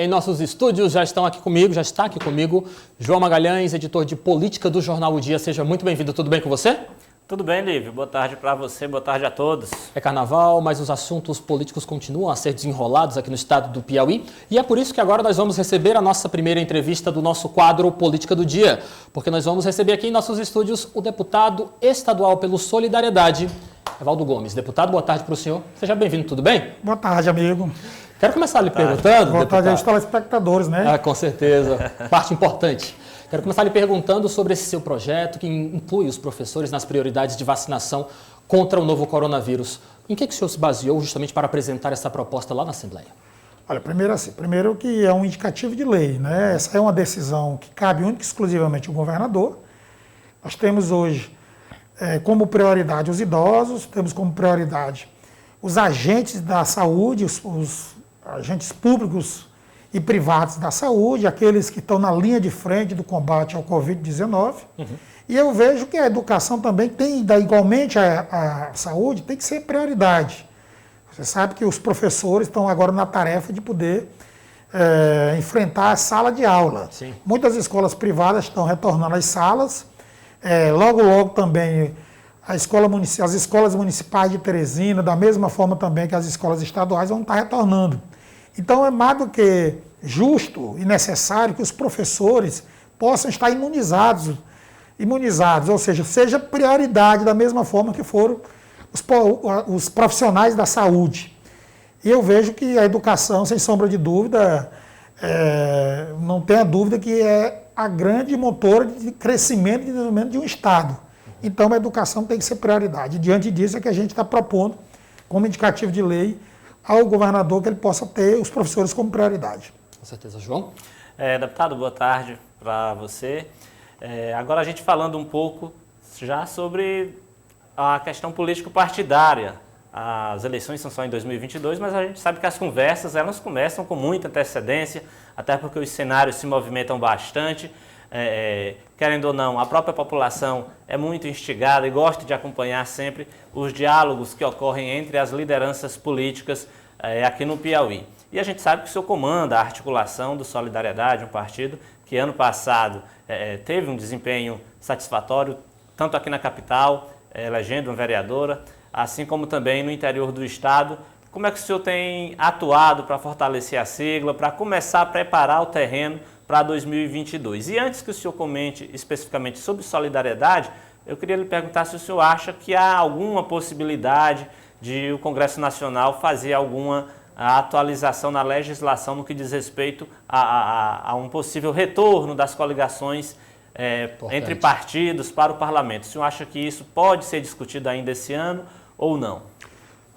Em nossos estúdios já está aqui comigo, João Magalhães, editor de política do Jornal O Dia. Seja muito bem-vindo, tudo bem com você? Tudo bem, Lívio. Boa tarde para você, boa tarde a todos. É carnaval, mas os assuntos políticos continuam a ser desenrolados aqui no estado do Piauí. E é por isso que agora nós vamos receber a nossa primeira entrevista do nosso quadro Política do Dia. Porque nós vamos receber aqui em nossos estúdios o deputado estadual pelo Solidariedade, Evaldo Gomes. Deputado, boa tarde para o senhor. Seja bem-vindo, tudo bem? Boa tarde, amigo. Quero começar lhe perguntando, boa tarde aos telespectadores, né? Com certeza, parte importante. Quero começar lhe perguntando sobre esse seu projeto que inclui os professores nas prioridades de vacinação contra o novo coronavírus. Em que o senhor se baseou justamente para apresentar essa proposta lá na Assembleia? Olha, primeiro que é um indicativo de lei, né? Essa é uma decisão que cabe única e exclusivamente ao governador. Nós temos hoje como prioridade os idosos, temos como prioridade os agentes da saúde, os agentes públicos e privados da saúde, aqueles que estão na linha de frente do combate ao Covid-19. E eu vejo que a educação também tem, igualmente a saúde, tem que ser prioridade. Você sabe que os professores estão agora na tarefa de poder enfrentar a sala de aula. Sim. Muitas escolas privadas estão retornando às salas. Logo também as escolas municipais de Teresina, da mesma forma também que as escolas estaduais, vão estar retornando. Então é mais do que justo e necessário que os professores possam estar imunizados, ou seja prioridade da mesma forma que foram os profissionais da saúde. E eu vejo que a educação, sem sombra de dúvida, não tenha dúvida que é a grande motora de crescimento e desenvolvimento de um Estado. Então a educação tem que ser prioridade. Diante disso é que a gente está propondo, como indicativo de lei, ao governador que ele possa ter os professores como prioridade. Com certeza, João. Deputado, boa tarde para você. Agora a gente falando um pouco já sobre a questão político-partidária. As eleições são só em 2022, mas a gente sabe que as conversas elas começam com muita antecedência, até porque os cenários se movimentam bastante. Querendo ou não, a própria população é muito instigada e gosta de acompanhar sempre os diálogos que ocorrem entre as lideranças políticas aqui no Piauí. E a gente sabe que o senhor comanda a articulação do Solidariedade, um partido que ano passado teve um desempenho satisfatório, tanto aqui na capital, elegendo uma vereadora, assim como também no interior do estado. Como é que o senhor tem atuado para fortalecer a sigla, para começar a preparar o terreno para 2022? E antes que o senhor comente especificamente sobre solidariedade, eu queria lhe perguntar se o senhor acha que há alguma possibilidade de o Congresso Nacional fazer alguma atualização na legislação no que diz respeito a um possível retorno das coligações entre partidos para o parlamento. O senhor acha que isso pode ser discutido ainda esse ano ou não?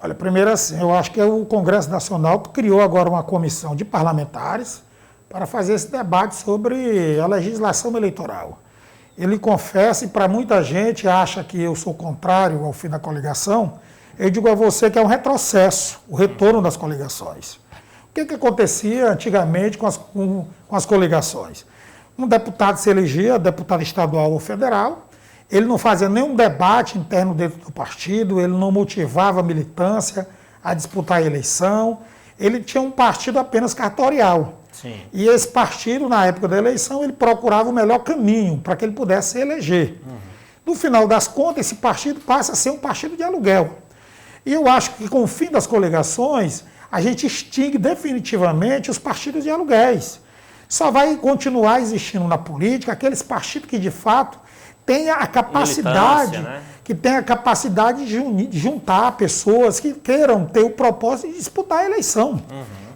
Olha, primeiro assim, eu acho que o Congresso Nacional criou agora uma comissão de parlamentares para fazer esse debate sobre a legislação eleitoral. Ele confessa, e para muita gente acha que eu sou contrário ao fim da coligação, eu digo a você que é um retrocesso, o retorno das coligações. O que acontecia antigamente com as coligações? Um deputado se elegia, deputado estadual ou federal, ele não fazia nenhum debate interno dentro do partido, ele não motivava a militância a disputar a eleição, ele tinha um partido apenas cartorial. Sim. E esse partido, na época da eleição, ele procurava o melhor caminho para que ele pudesse se eleger. No final das contas, esse partido passa a ser um partido de aluguel. E eu acho que com o fim das coligações, a gente extingue definitivamente os partidos de aluguéis. Só vai continuar existindo na política aqueles partidos que, de fato, tenha a capacidade, de juntar pessoas que queiram ter o propósito de disputar a eleição.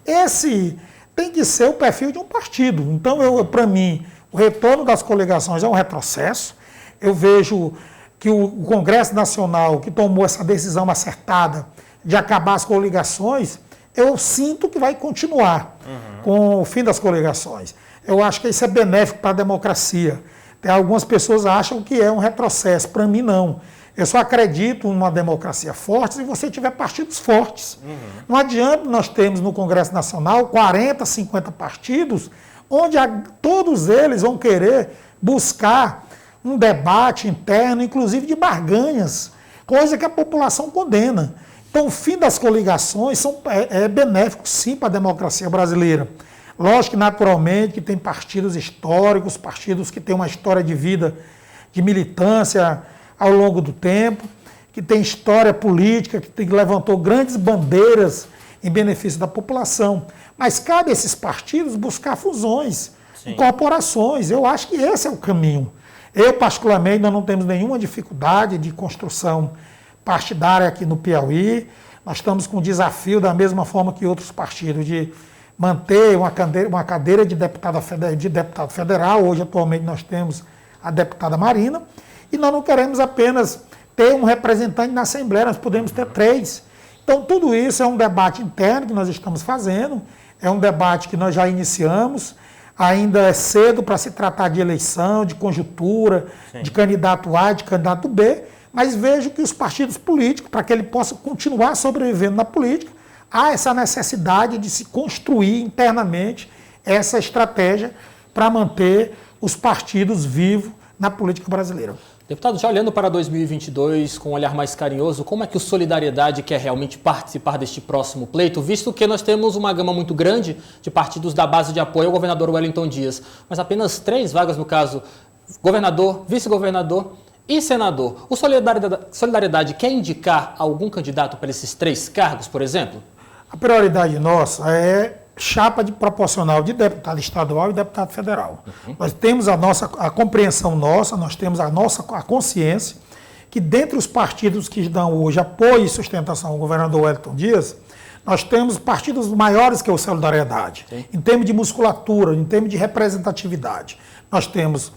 Esse tem que ser o perfil de um partido. Então, para mim, o retorno das coligações é um retrocesso. Eu vejo que o Congresso Nacional, que tomou essa decisão acertada de acabar as coligações, eu sinto que vai continuar com o fim das coligações. Eu acho que isso é benéfico para a democracia. Algumas pessoas acham que é um retrocesso. Para mim, não. Eu só acredito numa democracia forte se você tiver partidos fortes. Não adianta nós termos no Congresso Nacional 40, 50 partidos, onde todos eles vão querer buscar um debate interno, inclusive de barganhas, coisa que a população condena. Então, o fim das coligações é benéfico, sim, para a democracia brasileira. Lógico que, naturalmente, que tem partidos históricos, partidos que têm uma história de vida, de militância ao longo do tempo, que tem história política, que levantou grandes bandeiras em benefício da população. Mas cabe a esses partidos buscar fusões, incorporações. Eu acho que esse é o caminho. Eu, particularmente, nós não temos nenhuma dificuldade de construção partidária aqui no Piauí. Nós estamos com o desafio, da mesma forma que outros partidos, de manter uma cadeira de deputado federal. Hoje, atualmente, nós temos a deputada Marina. E nós não queremos apenas ter um representante na Assembleia, nós podemos ter 3. Então, tudo isso é um debate interno que nós estamos fazendo, é um debate que nós já iniciamos. Ainda é cedo para se tratar de eleição, de conjuntura, de candidato A, de candidato B, mas vejo que os partidos políticos, para que ele possa continuar sobrevivendo na política, há essa necessidade de se construir internamente essa estratégia para manter os partidos vivos na política brasileira. Deputado, já olhando para 2022 com um olhar mais carinhoso, como é que o Solidariedade quer realmente participar deste próximo pleito, visto que nós temos uma gama muito grande de partidos da base de apoio ao governador Wellington Dias, mas apenas 3 vagas, no caso, governador, vice-governador e senador. O Solidariedade quer indicar algum candidato para esses 3 cargos, por exemplo? A prioridade nossa é chapa de proporcional de deputado estadual e deputado federal. Nós temos a compreensão nossa, nós temos a consciência que dentre os partidos que dão hoje apoio e sustentação ao governador Wellington Dias, nós temos partidos maiores que o Solidariedade, em termos de musculatura, em termos de representatividade. Nós temos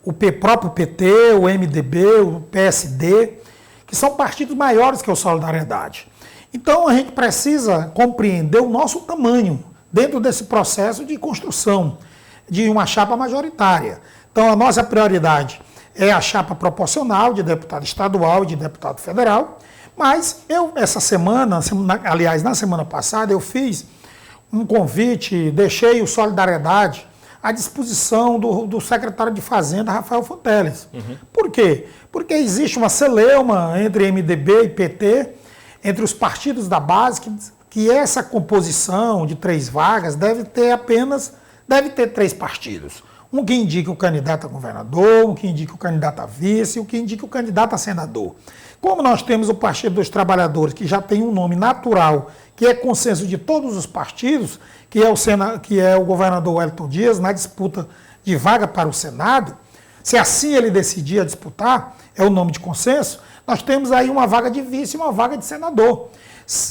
o próprio PT, o MDB, o PSD, que são partidos maiores que o Solidariedade. Então a gente precisa compreender o nosso tamanho dentro desse processo de construção de uma chapa majoritária. Então, a nossa prioridade é a chapa proporcional de deputado estadual e de deputado federal, mas eu, essa semana, aliás, na semana passada, eu fiz um convite, deixei o Solidariedade à disposição do secretário de Fazenda, Rafael Fonteles. Por quê? Porque existe uma celeuma entre MDB e PT, entre os partidos da base, que essa composição de 3 vagas deve ter 3 partidos. Um que indique o candidato a governador, um que indique o candidato a vice, um que indique o candidato a senador. Como nós temos o Partido dos Trabalhadores, que já tem um nome natural, que é consenso de todos os partidos, que é o governador Wellington Dias, na disputa de vaga para o Senado, se assim ele decidir a disputar, é o nome de consenso, nós temos aí uma vaga de vice e uma vaga de senador.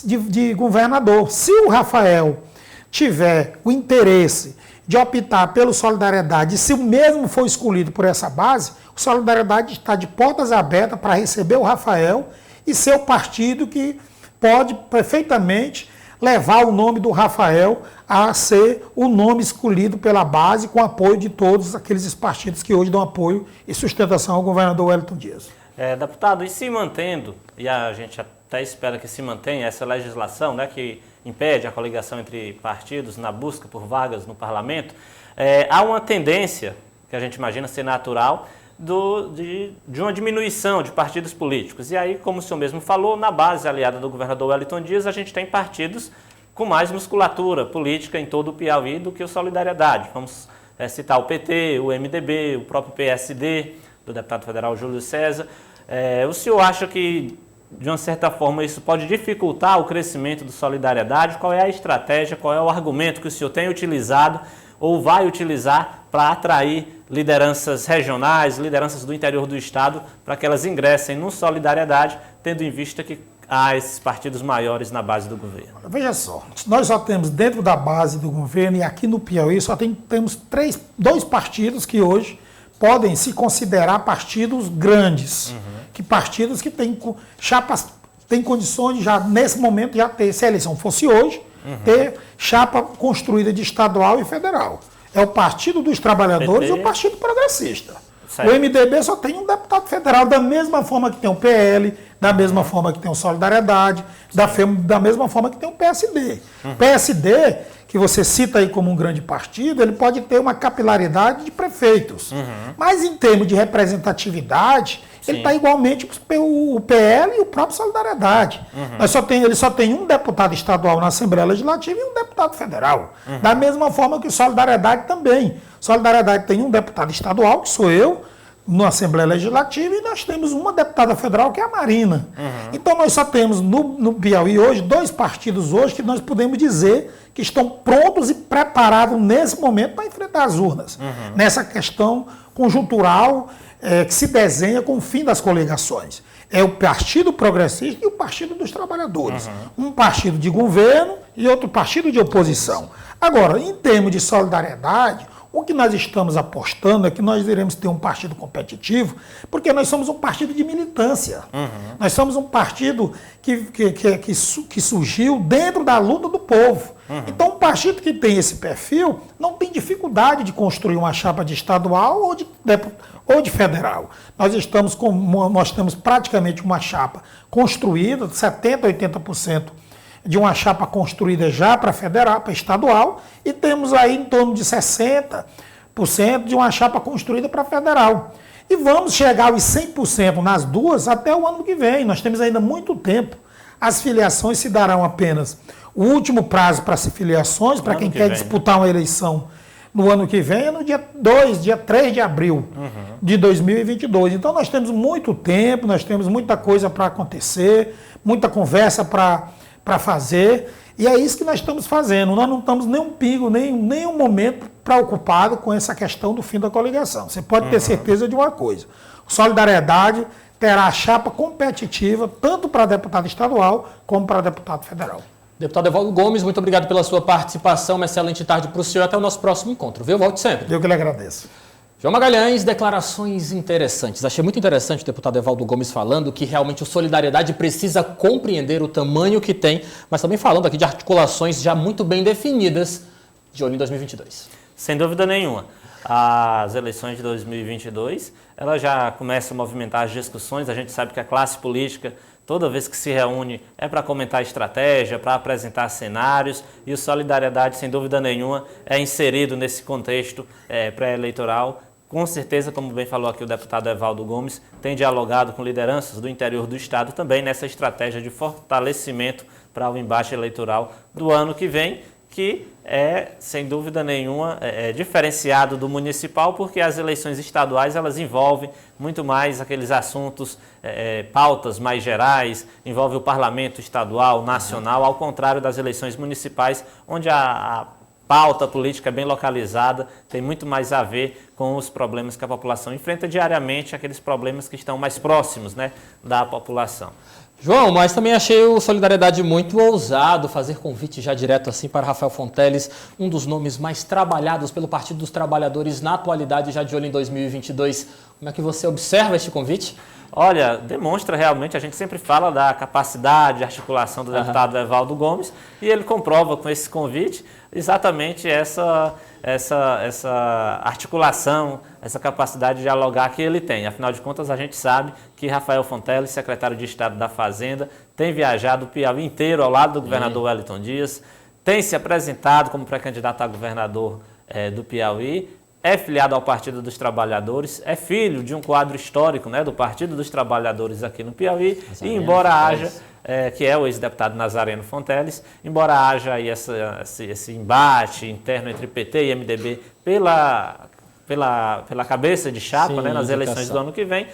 De governador. Se o Rafael tiver o interesse de optar pelo Solidariedade, e se o mesmo for escolhido por essa base, o Solidariedade está de portas abertas para receber o Rafael e ser o partido que pode perfeitamente levar o nome do Rafael a ser o nome escolhido pela base com apoio de todos aqueles partidos que hoje dão apoio e sustentação ao governador Wellington Dias. Deputado, e se mantendo, e a gente até espera que se mantenha essa legislação, né, que impede a coligação entre partidos na busca por vagas no parlamento, há uma tendência, que a gente imagina ser natural, de uma diminuição de partidos políticos. E aí, como o senhor mesmo falou, na base aliada do governador Wellington Dias, a gente tem partidos com mais musculatura política em todo o Piauí do que o Solidariedade. Vamos citar o PT, o MDB, o próprio PSD, do deputado federal Júlio César. O senhor acha que, de uma certa forma, isso pode dificultar o crescimento do Solidariedade? Qual é a estratégia, qual é o argumento que o senhor tem utilizado ou vai utilizar para atrair lideranças regionais, lideranças do interior do Estado, para que elas ingressem no Solidariedade, tendo em vista que há esses partidos maiores na base do governo? Veja só, nós só temos dentro da base do governo e aqui no Piauí só temos 2 partidos que hoje podem se considerar partidos grandes, que partidos que têm chapas, têm condições de já, nesse momento, já ter, se a eleição fosse hoje, ter chapa construída de estadual e federal. É o Partido dos Trabalhadores PT. E o Partido Progressista. Certo. O MDB só tem um deputado federal, da mesma forma que tem o PL, da mesma forma que tem o Solidariedade, da mesma forma que tem o PSD. O PSD, que você cita aí como um grande partido, ele pode ter uma capilaridade de prefeitos. Mas em termos de representatividade, ele está igualmente o PL e o próprio Solidariedade. Ele só tem um deputado estadual na Assembleia Legislativa e um deputado federal. Da mesma forma que o Solidariedade também. Solidariedade tem um deputado estadual, que sou eu, na Assembleia Legislativa, e nós temos uma deputada federal, que é a Marina. Então nós só temos no Piauí hoje 2 partidos hoje que nós podemos dizer que estão prontos e preparados nesse momento para enfrentar as urnas. Nessa questão conjuntural que se desenha com o fim das coligações. É o Partido Progressista e o Partido dos Trabalhadores. Um partido de governo e outro partido de oposição. Agora, em termos de solidariedade, o que nós estamos apostando é que nós iremos ter um partido competitivo, porque nós somos um partido de militância. Nós somos um partido que surgiu dentro da luta do povo. Então, um partido que tem esse perfil não tem dificuldade de construir uma chapa de estadual ou de federal. Nós temos praticamente uma chapa construída, 70%, 80%. De uma chapa construída já para federal, para estadual, e temos aí em torno de 60% de uma chapa construída para federal. E vamos chegar aos 100% nas duas até o ano que vem. Nós temos ainda muito tempo. As filiações se darão apenas. O último prazo para as filiações, para quem quer disputar uma eleição no ano que vem, é no dia 3 de abril de 2022. Então nós temos muito tempo, nós temos muita coisa para acontecer, muita conversa para fazer, e é isso que nós estamos fazendo. Nós não estamos nem um pingo, nem um momento preocupado com essa questão do fim da coligação. Você pode ter certeza de uma coisa: Solidariedade terá a chapa competitiva tanto para deputado estadual como para deputado federal. Deputado Evaldo Gomes, muito obrigado pela sua participação. Uma excelente tarde para o senhor. Até o nosso próximo encontro, viu? Volte sempre. Eu que lhe agradeço. João Magalhães, declarações interessantes. Achei muito interessante o deputado Evaldo Gomes falando que realmente o Solidariedade precisa compreender o tamanho que tem, mas também falando aqui de articulações já muito bem definidas de olho em 2022. Sem dúvida nenhuma. As eleições de 2022, ela já começa a movimentar as discussões. A gente sabe que a classe política, toda vez que se reúne, é para comentar estratégia, para apresentar cenários, e o Solidariedade, sem dúvida nenhuma, é inserido nesse contexto pré-eleitoral. Com certeza, como bem falou aqui o deputado Evaldo Gomes, tem dialogado com lideranças do interior do Estado também nessa estratégia de fortalecimento para o embate eleitoral do ano que vem, que é, sem dúvida nenhuma, diferenciado do municipal, porque as eleições estaduais elas envolvem muito mais aqueles assuntos, pautas mais gerais, envolve o parlamento estadual, nacional, ao contrário das eleições municipais, onde a pauta política é bem localizada, tem muito mais a ver com os problemas que a população enfrenta diariamente, aqueles problemas que estão mais próximos, né, da população. João, mas também achei o Solidariedade muito ousado fazer convite já direto assim para Rafael Fonteles, um dos nomes mais trabalhados pelo Partido dos Trabalhadores na atualidade, já de olho em 2022. Como é que você observa este convite? Olha, demonstra realmente, a gente sempre fala da capacidade de articulação do deputado Evaldo Gomes, e ele comprova com esse convite exatamente essa articulação, essa capacidade de dialogar que ele tem. Afinal de contas, a gente sabe que Rafael Fonteles, secretário de Estado da Fazenda, tem viajado o Piauí inteiro ao lado do governador Wellington Dias, tem se apresentado como pré-candidato a governador do Piauí, é filiado ao Partido dos Trabalhadores, é filho de um quadro histórico, né, do Partido dos Trabalhadores aqui no Piauí, e embora haja, que é o ex-deputado Nazareno Fonteles, embora haja aí esse embate interno entre PT e MDB pela cabeça de chapa, né, nas eleições do ano que vem,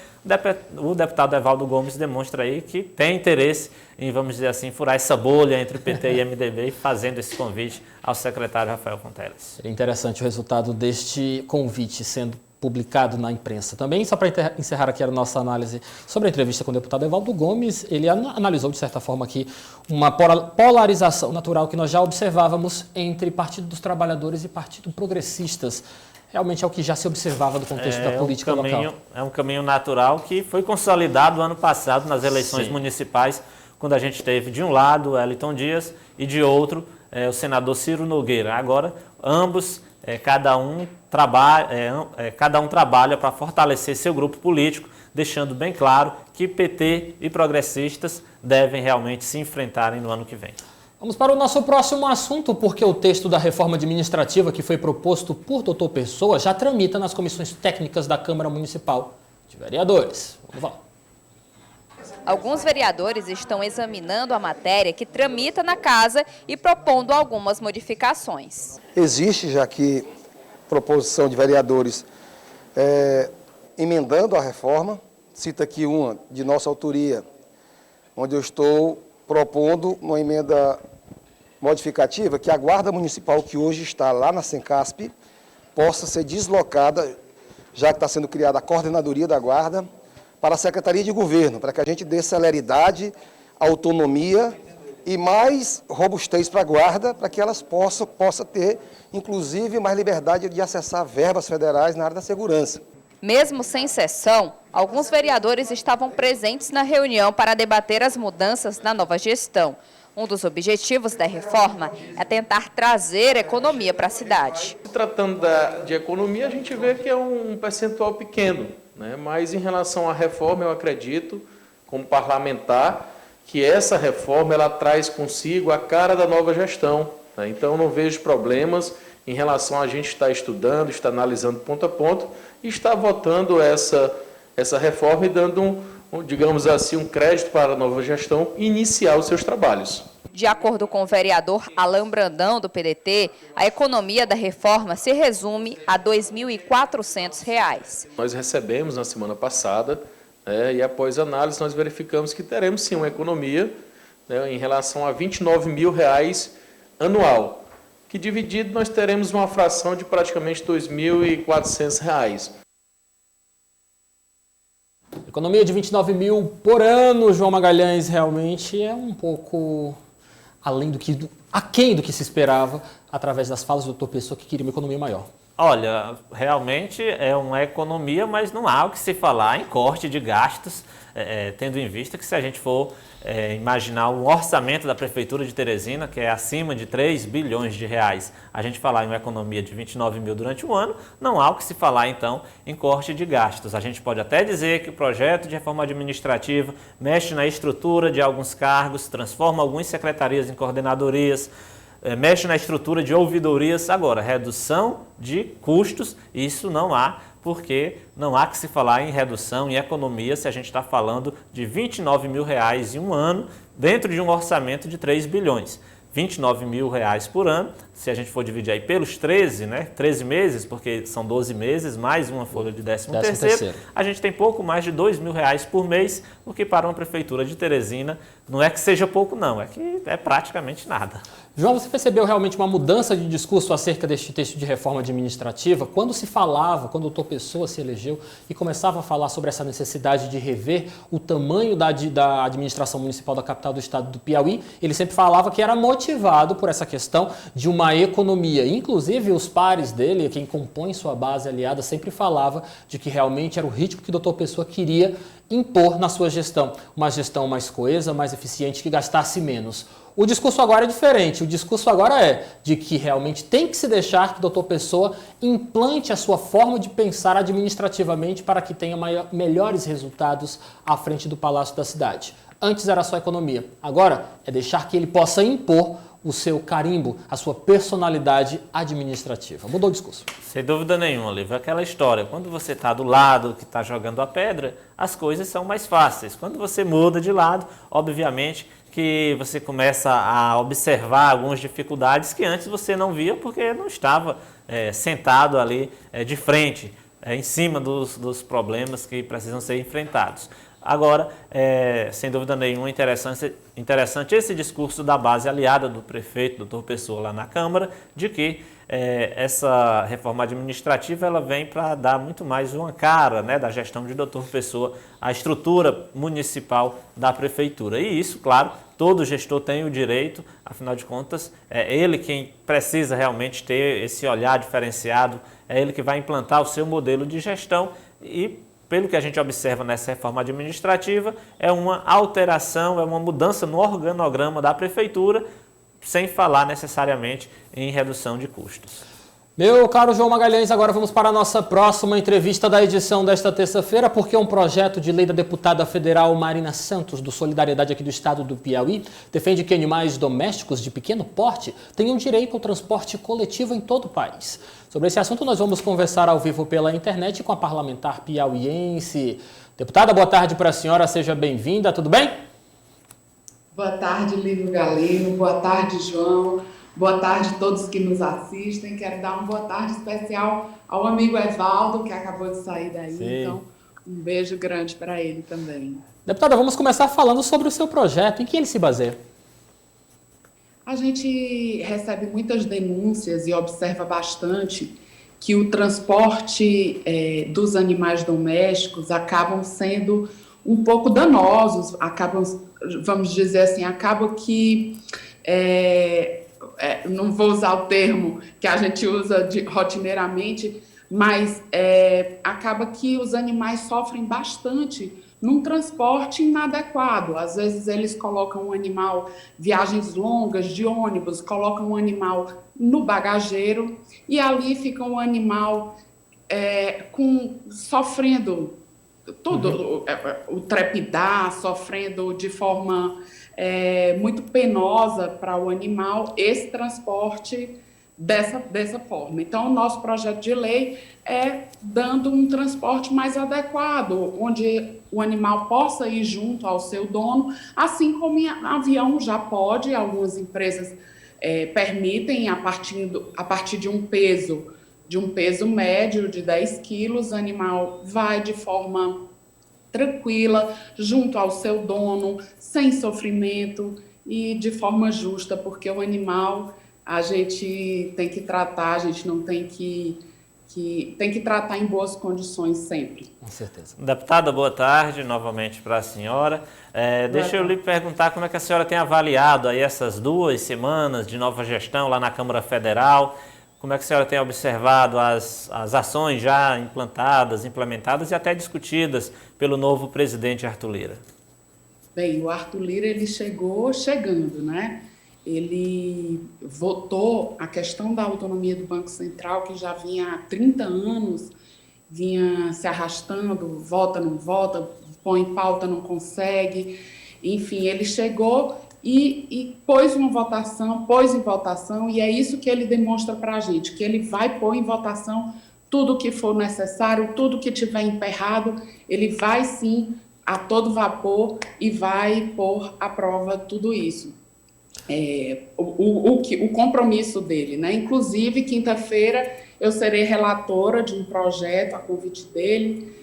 o deputado Evaldo Gomes demonstra aí que tem interesse em, vamos dizer assim, furar essa bolha entre PT e MDB, fazendo esse convite ao secretário Rafael Fonteles. Seria interessante o resultado deste convite sendo publicado na imprensa. Também, só para encerrar aqui a nossa análise sobre a entrevista com o deputado Evaldo Gomes, ele analisou, de certa forma, aqui uma polarização natural que nós já observávamos entre Partido dos Trabalhadores e Partido Progressistas. Realmente é o que já se observava do contexto da política local. É um caminho natural que foi consolidado ano passado nas eleições municipais, quando a gente teve de um lado Wellington Dias e de outro o senador Ciro Nogueira. Agora, ambos, cada um cada um trabalha para fortalecer seu grupo político, deixando bem claro que PT e progressistas devem realmente se enfrentarem no ano que vem. Vamos para o nosso próximo assunto, porque o texto da reforma administrativa que foi proposto por Dr. Pessoa já tramita nas comissões técnicas da Câmara Municipal de Vereadores. Vamos lá. Alguns vereadores estão examinando a matéria que tramita na casa e propondo algumas modificações. Existe já aqui proposição de vereadores emendando a reforma. Cito aqui uma de nossa autoria, onde eu estou propondo uma emenda modificativa que a Guarda Municipal, que hoje está lá na Sencasp, possa ser deslocada, já que está sendo criada a coordenadoria da Guarda, para a Secretaria de Governo, para que a gente dê celeridade, autonomia e mais robustez para a Guarda, para que elas possam ter, inclusive, mais liberdade de acessar verbas federais na área da segurança. Mesmo sem sessão, alguns vereadores estavam presentes na reunião para debater as mudanças na nova gestão. Um dos objetivos da reforma é tentar trazer economia para a cidade. Se tratando de economia, a gente vê que é um percentual pequeno, né? Mas em relação à reforma, eu acredito, como parlamentar, que essa reforma ela traz consigo a cara da nova gestão, né? Então, não vejo problemas em relação a gente estar estudando, estar analisando ponto a ponto e estar votando essa reforma e dando digamos assim, um crédito para a nova gestão iniciar os seus trabalhos. De acordo com o vereador Alain Brandão, do PDT, a economia da reforma se resume a R$ 2.400. Nós recebemos na semana passada, e após análise nós verificamos que teremos sim uma economia, em relação a R$ 29 mil anual, que dividido nós teremos uma fração de praticamente R$ 2.400. Economia de 29 mil por ano, João Magalhães, realmente é um pouco aquém do que se esperava, através das falas do Dr. Pessoa, que queria uma economia maior. Olha, realmente é uma economia, mas não há o que se falar em corte de gastos, tendo em vista que se a gente for imaginar um orçamento da Prefeitura de Teresina, que é acima de 3 bilhões de reais, a gente falar em uma economia de 29 mil durante o ano, não há o que se falar, então, em corte de gastos. A gente pode até dizer que o projeto de reforma administrativa mexe na estrutura de alguns cargos, transforma algumas secretarias em coordenadorias, mexe na estrutura de ouvidorias. Agora, redução de custos, isso não há, porque não há que se falar em redução, em economia, se a gente está falando de R$ 29 mil em um ano, dentro de um orçamento de 3 bilhões. R$ 29 mil por ano, se a gente for dividir aí pelos 13 meses, porque são 12 meses, mais uma folha de 13º, a gente tem pouco mais de R$ 2 mil por mês, o que para uma prefeitura de Teresina não é que seja pouco não, é que é praticamente nada. João, você percebeu realmente uma mudança de discurso acerca deste texto de reforma administrativa? Quando o Dr. Pessoa se elegeu e começava a falar sobre essa necessidade de rever o tamanho da administração municipal da capital do estado do Piauí, ele sempre falava que era motivado por essa questão de uma economia. Inclusive, os pares dele, quem compõe sua base aliada, sempre falava de que realmente era o ritmo que o Dr. Pessoa queria impor na sua gestão. Uma gestão mais coesa, mais eficiente, que gastasse menos. O discurso agora é diferente. O discurso agora é de que realmente tem que se deixar que o Dr. Pessoa implante a sua forma de pensar administrativamente para que tenha melhores resultados à frente do Palácio da Cidade. Antes era só economia. Agora é deixar que ele possa impor o seu carimbo, a sua personalidade administrativa. Mudou o discurso. Sem dúvida nenhuma, Lívia. Aquela história, quando você está do lado que está jogando a pedra, as coisas são mais fáceis. Quando você muda de lado, obviamente que você começa a observar algumas dificuldades que antes você não via porque não estava sentado ali de frente, em cima dos problemas que precisam ser enfrentados. Agora, sem dúvida nenhuma, interessante esse discurso da base aliada do prefeito, Dr. Pessoa, lá na Câmara, de que essa reforma administrativa ela vem para dar muito mais uma cara, da gestão de Dr. Pessoa à estrutura municipal da Prefeitura. E isso, claro, todo gestor tem o direito, afinal de contas, é ele quem precisa realmente ter esse olhar diferenciado, é ele que vai implantar o seu modelo de gestão e, pelo que a gente observa nessa reforma administrativa, é uma alteração, é uma mudança no organograma da Prefeitura, sem falar necessariamente em redução de custos. Meu caro João Magalhães, agora vamos para a nossa próxima entrevista da edição desta terça-feira, porque um projeto de lei da deputada federal Marina Santos, do Solidariedade aqui do estado do Piauí, defende que animais domésticos de pequeno porte tenham direito ao transporte coletivo em todo o país. Sobre esse assunto, nós vamos conversar ao vivo pela internet com a parlamentar piauiense. Deputada, boa tarde para a senhora, seja bem-vinda, tudo bem? Boa tarde, Lívio Galeno, boa tarde, João. Boa tarde a todos que nos assistem. Quero dar uma boa tarde especial ao amigo Evaldo, que acabou de sair daí. Sim. Então, um beijo grande para ele também. Deputada, vamos começar falando sobre o seu projeto. Em que ele se baseia? A gente recebe muitas denúncias e observa bastante que o transporte dos animais domésticos acabam sendo um pouco danosos, vamos dizer assim, acaba que... não vou usar o termo que a gente usa rotineiramente, mas acaba que os animais sofrem bastante num transporte inadequado. Às vezes eles colocam um animal, viagens longas de ônibus, colocam um animal no bagageiro e ali fica um animal sofrendo tudo, o trepidar, sofrendo de forma muito penosa para o animal esse transporte dessa forma. Então, o nosso projeto de lei é dando um transporte mais adequado, onde o animal possa ir junto ao seu dono, assim como em avião já pode, algumas empresas permitem, a partir de um peso médio de 10 quilos, o animal vai de forma tranquila, junto ao seu dono, sem sofrimento e de forma justa, porque o animal a gente tem que tratar, a gente não tem que tratar em boas condições sempre. Com certeza. Deputada, boa tarde novamente para a senhora. Deixa eu lhe perguntar como é que a senhora tem avaliado aí essas 2 semanas de nova gestão lá na Câmara Federal. Como é que a senhora tem observado as ações já implementadas e até discutidas pelo novo presidente Arthur Lira? Bem, o Arthur Lira ele chegou chegando, né? Ele votou a questão da autonomia do Banco Central, que já vinha há 30 anos, vinha se arrastando, vota, não vota, põe em pauta, não consegue. Enfim, ele chegou e pôs em votação, e é isso que ele demonstra para a gente, que ele vai pôr em votação tudo o que for necessário, tudo que tiver emperrado, ele vai sim, a todo vapor, e vai pôr à prova tudo isso. O compromisso dele, né? Inclusive, quinta-feira, eu serei relatora de um projeto, a convite dele,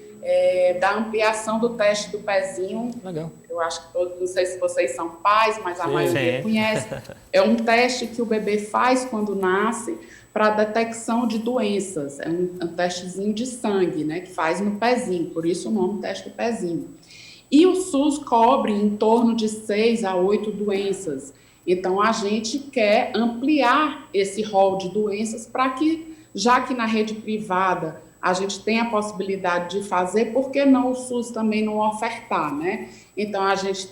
da ampliação do teste do pezinho. Legal. Eu acho que todos, não sei se vocês são pais, mas a maioria conhece. É um teste que o bebê faz quando nasce para detecção de doenças. É um testezinho de sangue, né, que faz no pezinho, por isso o nome teste do pezinho. E o SUS cobre em torno de 6 a 8 doenças. Então, a gente quer ampliar esse rol de doenças para que, já que na rede privada a gente tem a possibilidade de fazer, por que não o SUS também não ofertar, né? Então, a gente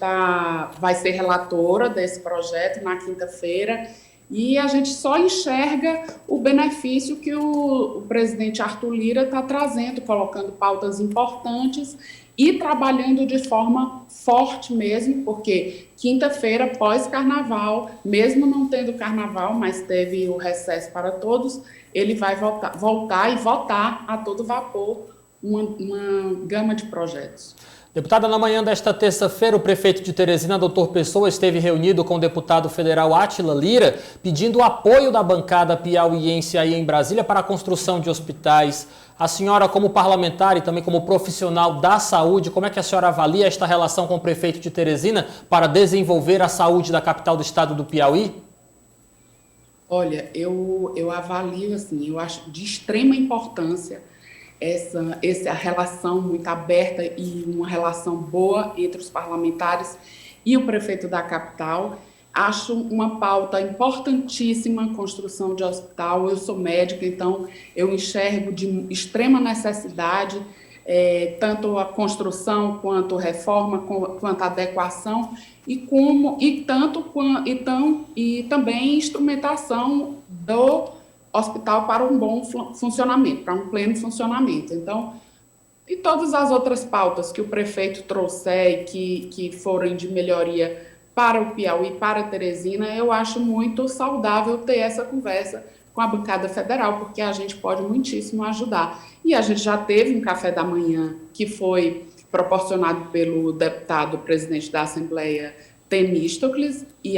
vai ser relatora desse projeto na quinta-feira e a gente só enxerga o benefício que o presidente Arthur Lira está trazendo, colocando pautas importantes e trabalhando de forma forte mesmo, porque quinta-feira, pós-carnaval, mesmo não tendo carnaval, mas teve o recesso para todos, ele vai voltar e votar a todo vapor uma gama de projetos. Deputada, na manhã desta terça-feira, o prefeito de Teresina, Dr. Pessoa, esteve reunido com o deputado federal Átila Lira, pedindo o apoio da bancada piauiense aí em Brasília para a construção de hospitais. A senhora, como parlamentar e também como profissional da saúde, como é que a senhora avalia esta relação com o prefeito de Teresina para desenvolver a saúde da capital do estado do Piauí? Olha, eu avalio assim, eu acho de extrema importância essa relação muito aberta e uma relação boa entre os parlamentares e o prefeito da capital. Acho uma pauta importantíssima a construção de hospital. Eu sou médica, então eu enxergo de extrema necessidade tanto a construção quanto a reforma, quanto a adequação e também instrumentação do hospital para um bom funcionamento, para um pleno funcionamento. Então, e todas as outras pautas que o prefeito trouxer e que forem de melhoria para o Piauí, para Teresina, eu acho muito saudável ter essa conversa com a bancada federal, porque a gente pode muitíssimo ajudar. E a gente já teve um café da manhã que foi proporcionado pelo deputado presidente da Assembleia, Temístocles, e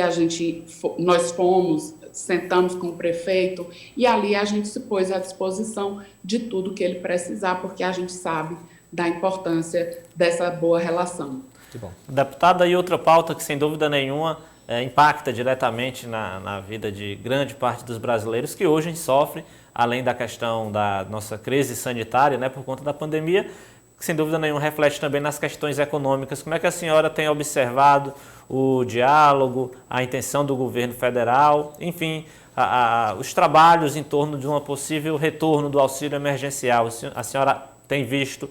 nós sentamos com o prefeito, e ali a gente se pôs à disposição de tudo que ele precisar, porque a gente sabe da importância dessa boa relação. Que bom. Deputada, e outra pauta que, sem dúvida nenhuma, impacta diretamente na vida de grande parte dos brasileiros, que hoje sofre, além da questão da nossa crise sanitária, né, por conta da pandemia, que sem dúvida nenhuma reflete também nas questões econômicas. Como é que a senhora tem observado o diálogo, a intenção do governo federal, enfim, os trabalhos em torno de um possível retorno do auxílio emergencial? A senhora tem visto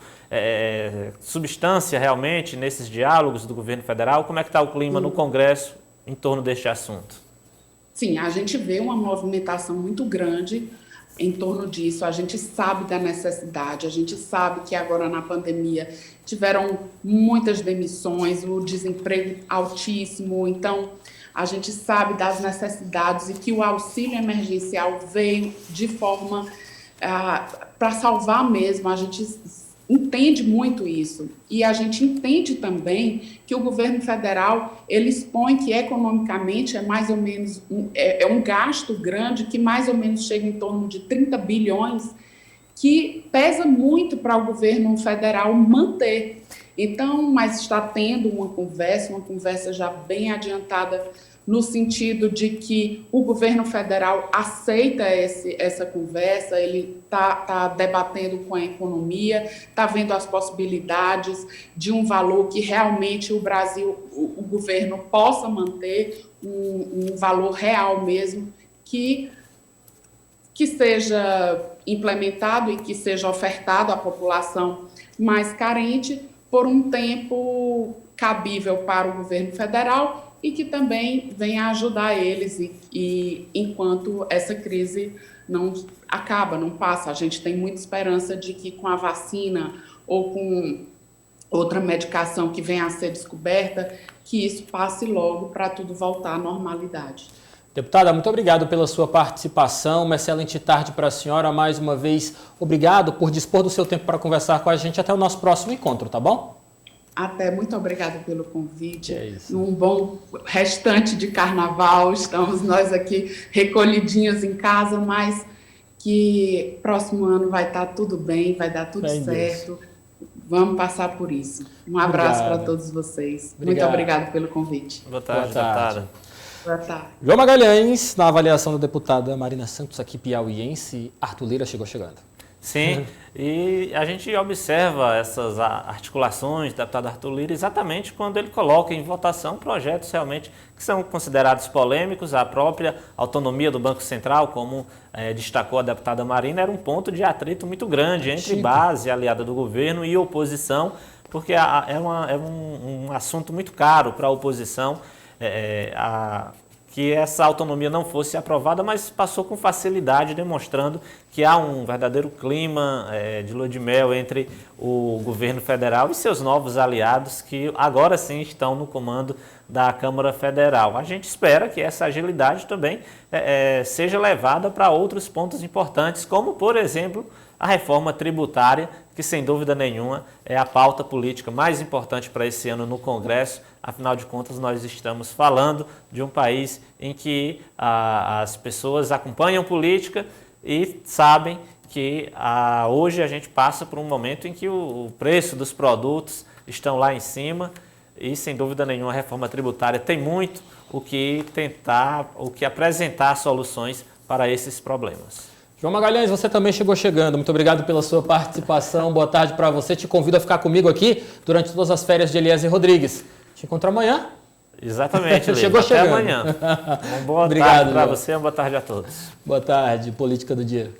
substância realmente nesses diálogos do governo federal? Como é que está o clima no Congresso em torno deste assunto? Sim, a gente vê uma movimentação muito grande em torno disso. A gente sabe da necessidade, a gente sabe que agora na pandemia tiveram muitas demissões, o desemprego altíssimo, então a gente sabe das necessidades e que o auxílio emergencial veio de forma para salvar mesmo. A gente entende muito isso, e a gente entende também que o governo federal, ele expõe que economicamente é mais ou menos um gasto grande, que mais ou menos chega em torno de 30 bilhões, que pesa muito para o governo federal manter. Então, mas está tendo uma conversa já bem adiantada, no sentido de que o governo federal aceita essa conversa, ele está debatendo com a economia, está vendo as possibilidades de um valor que realmente o Brasil, o governo possa manter, um valor real mesmo, que seja implementado e que seja ofertado à população mais carente por um tempo cabível para o governo federal, e que também venha ajudar eles e enquanto essa crise não acaba, não passa. A gente tem muita esperança de que com a vacina ou com outra medicação que venha a ser descoberta, que isso passe logo para tudo voltar à normalidade. Deputada, muito obrigado pela sua participação, uma excelente tarde para a senhora. Mais uma vez, obrigado por dispor do seu tempo para conversar com a gente. Até o nosso próximo encontro, tá bom? Até, muito obrigada pelo convite. É isso. Um bom restante de carnaval. Estamos nós aqui recolhidinhos em casa, mas que próximo ano vai estar tudo bem, vai dar tudo certo. Vamos passar por isso. Um abraço para todos vocês. Muito obrigado pelo convite. Boa tarde, deputada. Boa tarde. João Magalhães, na avaliação da deputada Marina Santos, aqui piauiense, Arthur Lira chegando. Sim, e a gente observa essas articulações do deputado Arthur Lira exatamente quando ele coloca em votação projetos realmente que são considerados polêmicos. A própria autonomia do Banco Central, como destacou a deputada Marina, era um ponto de atrito muito grande entre base aliada do governo e oposição, porque é um assunto muito caro para a oposição, que essa autonomia não fosse aprovada, mas passou com facilidade, demonstrando que há um verdadeiro clima de lua de mel entre o governo federal e seus novos aliados, que agora sim estão no comando da Câmara Federal. A gente espera que essa agilidade também seja levada para outros pontos importantes, como, por exemplo, a reforma tributária, que sem dúvida nenhuma é a pauta política mais importante para esse ano no Congresso. Afinal de contas, nós estamos falando de um país em que as pessoas acompanham política e sabem que hoje a gente passa por um momento em que o preço dos produtos estão lá em cima e, sem dúvida nenhuma, a reforma tributária tem muito o que tentar, o que apresentar soluções para esses problemas. João Magalhães, você também chegando. Muito obrigado pela sua participação. Boa tarde para você. Te convido a ficar comigo aqui durante todas as férias de Eliezer Rodrigues. Te encontro amanhã. Exatamente, Lívia. Chegou Até chegando. amanhã. Uma boa tarde para você, uma boa tarde a todos. Boa tarde, Política do Dia.